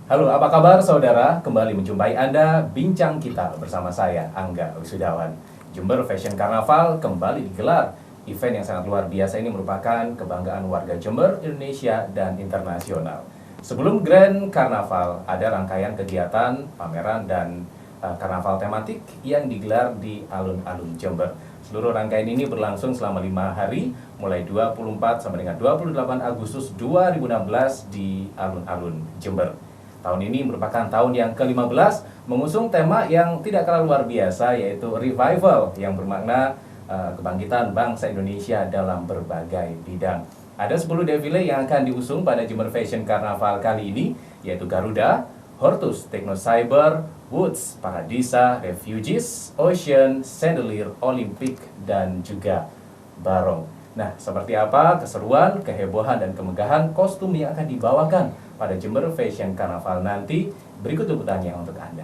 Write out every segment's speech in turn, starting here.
Halo, apa kabar saudara? Kembali menjumpai Anda bincang kita bersama saya, Angga Wisudawan. Jember Fashion Carnaval kembali digelar. Event yang sangat luar biasa ini merupakan kebanggaan warga Jember, Indonesia, dan internasional. Sebelum Grand Carnaval, ada rangkaian kegiatan, pameran, dan karnaval tematik yang digelar di alun-alun Jember. Seluruh rangkaian ini berlangsung selama 5 hari, mulai 24 sampai dengan 28 Agustus 2016 di alun-alun Jember. Tahun ini merupakan tahun yang ke-15 mengusung tema yang tidak kalah luar biasa, yaitu revival yang bermakna kebangkitan bangsa Indonesia dalam berbagai bidang. Ada 10 defile yang akan diusung pada Jember Fashion Carnaval kali ini, yaitu Garuda, Hortus, Techno Cyber, Woods, Paradisa, Refugees, Ocean, Chandelier, Olympic, dan juga Barong. Nah, seperti apa keseruan, kehebohan, dan kemegahan kostum yang akan dibawakan pada Jember Fashion Carnaval nanti? Berikut liputannya untuk Anda.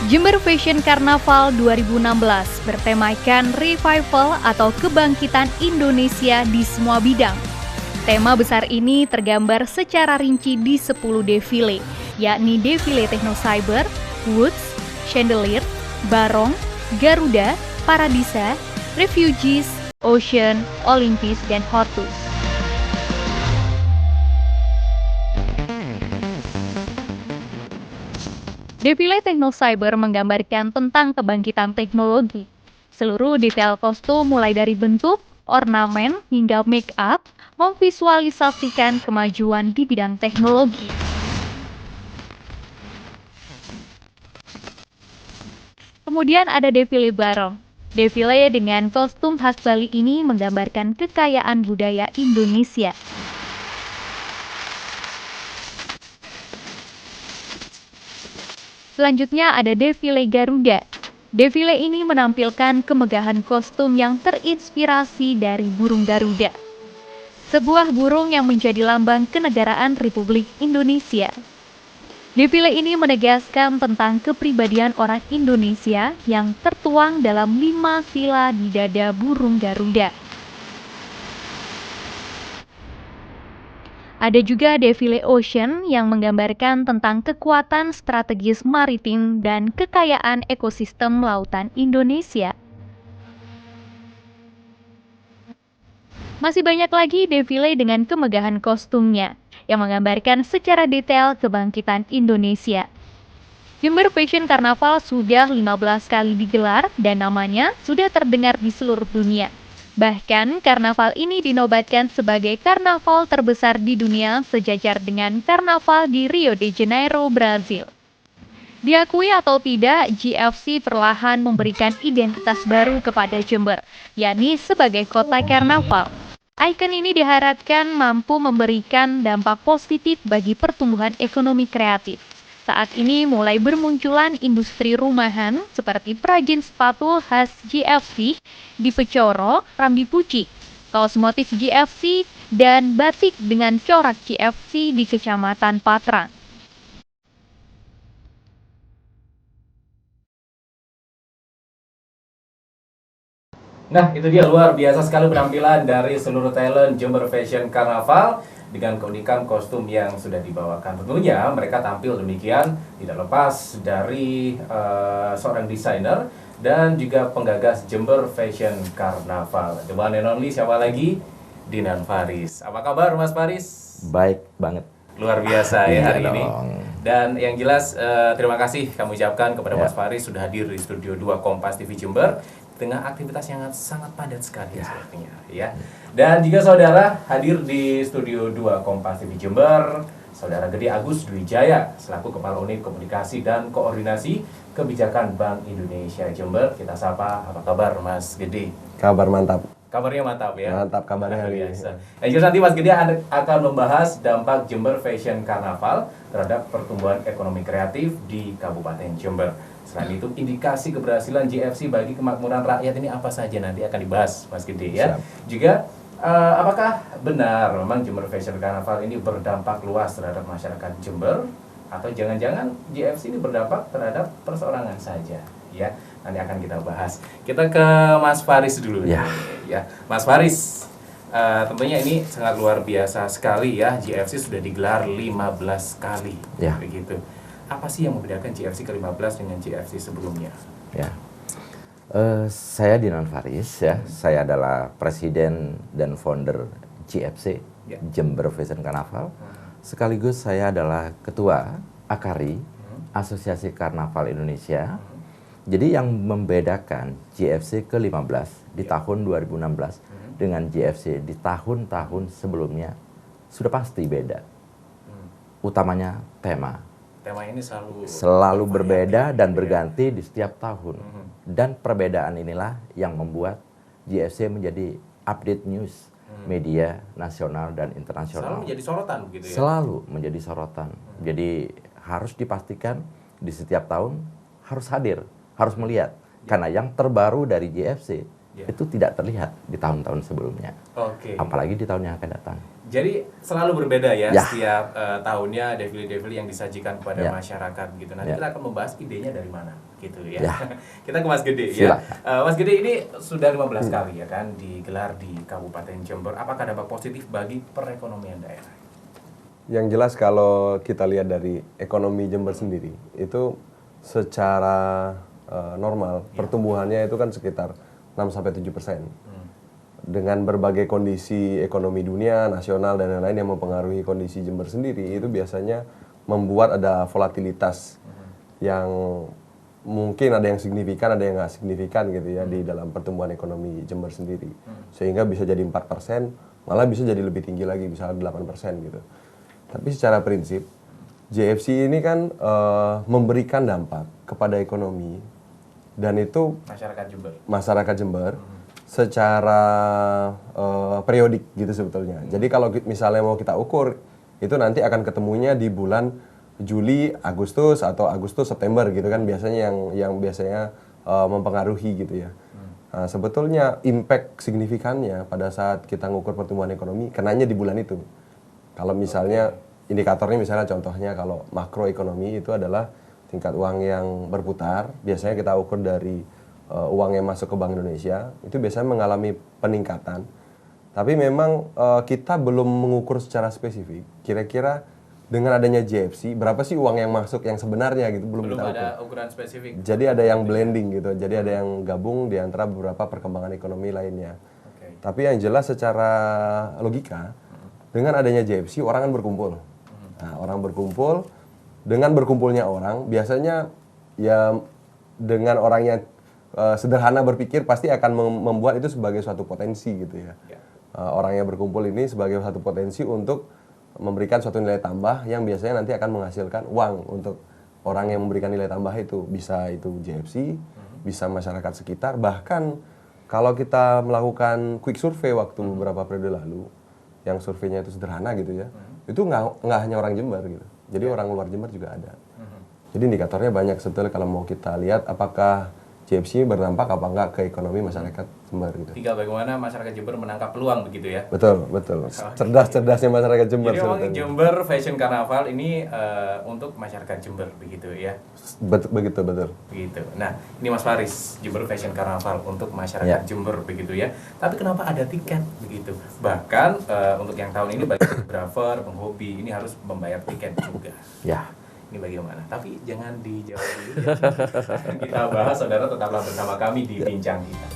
Jember Fashion Carnaval 2016 bertemakan revival atau kebangkitan Indonesia di semua bidang. Tema besar ini tergambar secara rinci di 10 defile, yakni defile Techno Cyber, Woods, Chandelier, Barong, Garuda, Paradisa, Refugees, Ocean, Olympus, dan Hortus. Defile Techno Cyber menggambarkan tentang kebangkitan teknologi. Seluruh detail kostum mulai dari bentuk, ornamen, hingga make up memvisualisasikan kemajuan di bidang teknologi. Kemudian ada defile Barong. Defile dengan kostum khas Bali ini menggambarkan kekayaan budaya Indonesia. Selanjutnya ada defile Garuda. Defile ini menampilkan kemegahan kostum yang terinspirasi dari burung Garuda, sebuah burung yang menjadi lambang kenegaraan Republik Indonesia. Defile ini menegaskan tentang kepribadian orang Indonesia yang tertuang dalam 5 sila di dada burung Garuda. Ada juga defile Ocean yang menggambarkan tentang kekuatan strategis maritim dan kekayaan ekosistem lautan Indonesia. Masih banyak lagi defile dengan kemegahan kostumnya yang menggambarkan secara detail kebangkitan Indonesia. Jember Fashion Carnaval sudah 15 kali digelar dan namanya sudah terdengar di seluruh dunia. Bahkan, karnaval ini dinobatkan sebagai karnaval terbesar di dunia sejajar dengan karnaval di Rio de Janeiro, Brazil. Diakui atau tidak, GFC perlahan memberikan identitas baru kepada Jember, yakni sebagai kota karnaval. Ikon ini diharapkan mampu memberikan dampak positif bagi pertumbuhan ekonomi kreatif. Saat ini mulai bermunculan industri rumahan seperti perajin sepatu khas GFC di Pecoro, Rambi Puci, kaos motif GFC, dan batik dengan corak GFC di Kecamatan Patrang. Nah, itu dia luar biasa sekali penampilan dari seluruh talent Jember Fashion Carnaval dengan keunikan kostum yang sudah dibawakan. Tentunya mereka tampil demikian tidak lepas dari seorang desainer dan juga penggagas Jember Fashion Carnaval. The one and only siapa lagi? Dinan Faris. Apa kabar Mas Faris? Baik banget. Luar biasa ya Iya hari ini. dong. Dan yang jelas terima kasih kami ucapkan kepada Mas Faris sudah hadir di Studio 2 Kompas TV Jember dengan aktivitas yang sangat padat sekali sepertinya ya. Dan juga saudara hadir di Studio 2 Kompas TV Jember, Saudara Gede Agus Dwi Jaya selaku Kepala Unit Komunikasi dan Koordinasi Kebijakan Bank Indonesia Jember. Kita sapa, apa kabar Mas Gede? Kabar mantap. Kabarnya mantap ya. Mantap kabarnya hari ini. Yang jelas nanti Mas Gede akan membahas dampak Jember Fashion Carnaval terhadap pertumbuhan ekonomi kreatif di Kabupaten Jember. Selain itu, indikasi keberhasilan GFC bagi kemakmuran rakyat ini apa saja nanti akan dibahas Mas Gede ya. Siap. Juga apakah benar memang Jember Fashion Carnaval ini berdampak luas terhadap masyarakat Jember, atau jangan-jangan GFC ini berdampak terhadap perseorangan saja ya. Nanti akan kita bahas. Kita ke Mas Faris dulu. Ya. ya. Mas Faris, tentunya ini sangat luar biasa sekali ya. GFC sudah digelar 15 kali, Ya. begitu. Apa sih yang membedakan GFC ke-15 dengan GFC sebelumnya? Ya. Saya Dinan Faris ya. Saya adalah presiden dan founder GFC, Ya. Jember Fashion Carnaval. Sekaligus saya adalah ketua AKARI, Asosiasi Karnaval Indonesia. Jadi yang membedakan GFC ke-15 di tahun 2016 dengan GFC di tahun-tahun sebelumnya sudah pasti beda. Utamanya tema. Tema ini Selalu berbeda variatif, dan gitu ya. berganti di setiap tahun. Dan perbedaan inilah yang membuat GFC menjadi update news media nasional dan internasional. Selalu menjadi sorotan begitu ya. Selalu menjadi sorotan. Jadi harus dipastikan di setiap tahun harus hadir, harus melihat. Karena yang terbaru dari GFC itu tidak terlihat di tahun-tahun sebelumnya. Oke. Apalagi di tahun yang akan datang. Jadi selalu berbeda ya, Ya. setiap tahunnya defile-defile yang disajikan kepada Ya. masyarakat gitu. Nanti Ya. kita akan membahas idenya dari mana gitu ya. Ya. Kita ke Mas Gede ya. Silakan. Mas Gede ini sudah 15 kali ya kan digelar di Kabupaten Jember. Apakah dampak positif bagi perekonomian daerah? Yang jelas kalau kita lihat dari ekonomi Jember sendiri, itu secara normal pertumbuhannya itu kan sekitar 6-7%. Dengan berbagai kondisi ekonomi dunia, nasional, dan lain-lain yang mempengaruhi kondisi Jember sendiri, itu biasanya membuat ada volatilitas yang mungkin ada yang signifikan, ada yang nggak signifikan gitu ya di dalam pertumbuhan ekonomi Jember sendiri. Sehingga bisa jadi 4%, malah bisa jadi lebih tinggi lagi, bisa 8% gitu. Tapi secara prinsip, JFC ini kan memberikan dampak kepada ekonomi, dan itu masyarakat Jember secara periodik gitu sebetulnya. Jadi kalau misalnya mau kita ukur, itu nanti akan ketemunya di bulan Juli, Agustus, atau Agustus, September gitu kan biasanya yang biasanya mempengaruhi gitu ya. Nah, sebetulnya impact signifikannya pada saat kita ngukur pertumbuhan ekonomi kenanya di bulan itu. Kalau misalnya indikatornya misalnya contohnya kalau makroekonomi itu adalah tingkat uang yang berputar, biasanya kita ukur dari uang yang masuk ke Bank Indonesia, itu biasanya mengalami peningkatan. Tapi memang kita belum mengukur secara spesifik, kira-kira dengan adanya JFC, berapa sih uang yang masuk yang sebenarnya gitu, belum kita ukur. ada ukuran spesifik. Jadi ada yang blending gitu, jadi ada yang gabung di antara beberapa perkembangan ekonomi lainnya. Tapi yang jelas secara logika, dengan adanya JFC, orang kan berkumpul. Nah, orang berkumpul, dengan berkumpulnya orang, biasanya ya dengan orang yang sederhana berpikir pasti akan membuat itu sebagai suatu potensi gitu ya. Orang yang berkumpul ini sebagai suatu potensi untuk memberikan suatu nilai tambah yang biasanya nanti akan menghasilkan uang untuk orang yang memberikan nilai tambah itu. Bisa itu JFC, bisa masyarakat sekitar, bahkan kalau kita melakukan quick survey waktu beberapa periode lalu, yang surveinya itu sederhana gitu ya, itu nggak hanya orang Jember gitu, jadi orang luar Jember juga ada. Jadi indikatornya banyak sebetulnya kalau mau kita lihat apakah JFC berdampak apa enggak ke ekonomi masyarakat Jember gitu. Tinggal bagaimana masyarakat Jember menangkap peluang begitu ya. Betul. Cerdas-cerdasnya masyarakat Jember. Jadi memang Jember Fashion Carnaval ini untuk masyarakat Jember begitu ya. Begitu. Begitu. Nah, ini Mas Faris, Jember Fashion Carnaval untuk masyarakat Jember begitu ya. Tapi kenapa ada tiket begitu? Bahkan untuk yang tahun ini bagi fotografer, penghobi ini harus membayar tiket juga. Ya. Ini bagaimana? Tapi jangan dijawab dulu. Kita bahas, saudara, tetaplah bersama kami di Bincang Kita.